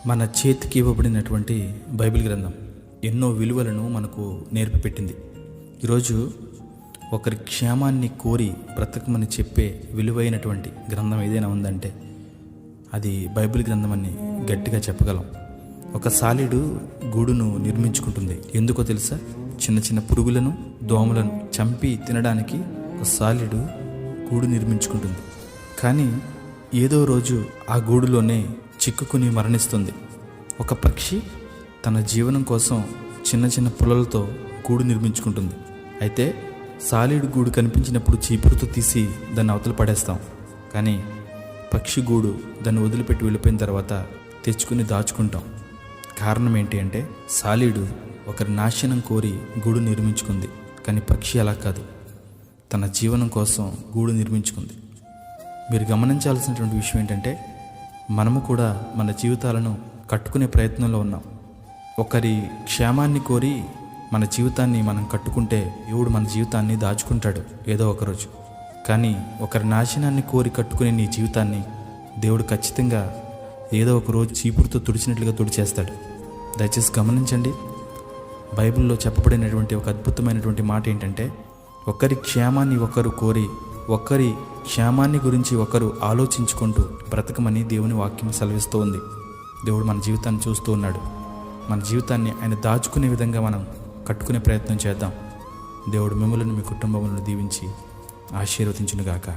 మన చేతికి ఇవ్వబడినటువంటి బైబిల్ గ్రంథం ఎన్నో విలువలను మనకు నేర్పిపెట్టింది. ఈరోజు ఒకరి క్షేమాన్ని కోరి బ్రతకమని చెప్పే విలువైనటువంటి గ్రంథం ఏదైనా ఉందంటే అది బైబిల్ గ్రంథం అని గట్టిగా చెప్పగలం. ఒక సాలీడు గూడును నిర్మించుకుంటుంది. ఎందుకో తెలుసా? చిన్న చిన్న పురుగులను, దోమలను చంపి తినడానికి ఒక సాలీడు గూడు నిర్మించుకుంటుంది. కానీ ఏదో రోజు ఆ గూడులోనే చిక్కుకుని మరణిస్తుంది. ఒక పక్షి తన జీవనం కోసం చిన్న చిన్న పుల్లలతో గూడు నిర్మించుకుంటుంది. అయితే సాలీడు గూడు కనిపించినప్పుడు చీపురుతో తీసి దాన్ని అవతల పడేస్తాం. కానీ పక్షి గూడు దాన్ని వదిలిపెట్టి వెళ్ళిపోయిన తర్వాత తెచ్చుకుని దాచుకుంటాం. కారణం ఏంటి అంటే సాలీడు ఒకరి నాశనం కోరి గూడు నిర్మించుకుంది. కానీ పక్షి అలా కాదు, తన జీవనం కోసం గూడు నిర్మించుకుంది. మీరు గమనించాల్సినటువంటి విషయం ఏంటంటే మనము కూడా మన జీవితాలను కట్టుకునే ప్రయత్నంలో ఉన్నాం. ఒకరి క్షేమాన్ని కోరి మన జీవితాన్ని మనం కట్టుకుంటే దేవుడు మన జీవితాన్ని దాచుకుంటాడు ఏదో ఒకరోజు. కానీ ఒకరి నాశనాన్ని కోరి కట్టుకునే నీ జీవితాన్ని దేవుడు ఖచ్చితంగా ఏదో ఒక రోజు చీపురుతో తుడిచినట్లుగా తుడిచేస్తాడు. దయచేసి గమనించండి. బైబిల్లో చెప్పబడినటువంటి ఒక అద్భుతమైనటువంటి మాట ఏంటంటే ఒకరి క్షేమాన్ని ఒకరు కోరి, ఒకరి క్షేమాన్ని గురించి ఒకరు ఆలోచించుకుంటూ బ్రతకమని దేవుని వాక్యం సెలవిస్తూ ఉంది. దేవుడు మన జీవితాన్ని చూస్తూ ఉన్నాడు. మన జీవితాన్ని ఆయన దాచుకునే విధంగా మనం కట్టుకునే ప్రయత్నం చేద్దాం. దేవుడు మిమ్మల్ని, మీ కుటుంబములను దీవించి ఆశీర్వదించునుగాక.